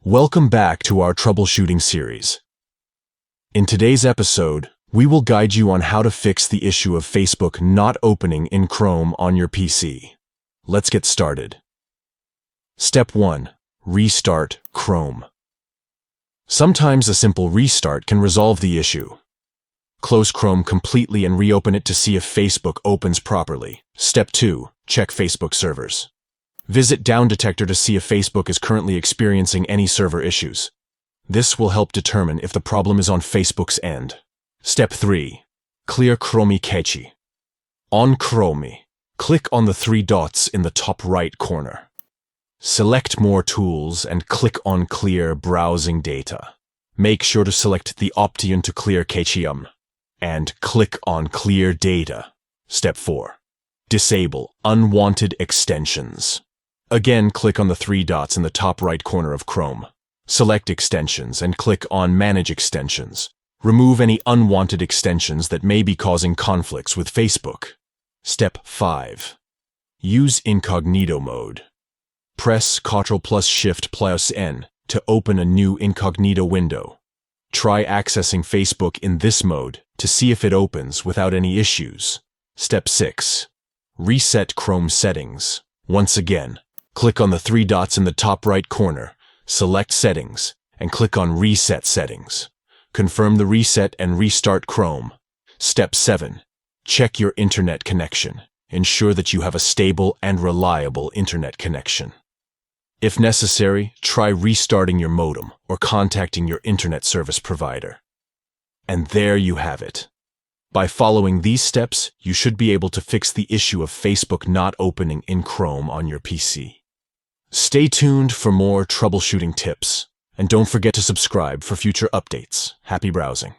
Welcome back to our troubleshooting series. In today's episode, we will guide you on how to fix the issue of Facebook not opening in Chrome on your PC. Let's get started. Step 1. Restart Chrome. Sometimes a simple restart can resolve the issue. Close Chrome completely and reopen it to see if Facebook opens properly. Step 2. Check Facebook servers. Visit Down Detector to see if Facebook is currently experiencing any server issues. This will help determine if the problem is on Facebook's end. Step 3. Clear Chrome cache. On Chrome, click on the three dots in the top right corner. Select More Tools and click on Clear Browsing Data. Make sure to select the option to clear cache and click on Clear Data. Step 4. Disable unwanted extensions. Again, click on the three dots in the top right corner of Chrome. Select Extensions and click on Manage Extensions. Remove any unwanted extensions that may be causing conflicts with Facebook. Step 5. Use incognito mode. Press Ctrl+Shift+N to open a new incognito window. Try accessing Facebook in this mode to see if it opens without any issues. Step 6. Reset Chrome settings. Once again, click on the three dots in the top right corner, select Settings, and click on Reset Settings. Confirm the reset and restart Chrome. Step 7. Check your internet connection. Ensure that you have a stable and reliable internet connection. If necessary, try restarting your modem or contacting your internet service provider. And there you have it. By following these steps, you should be able to fix the issue of Facebook not opening in Chrome on your PC. Stay tuned for more troubleshooting tips, and don't forget to subscribe for future updates. Happy browsing.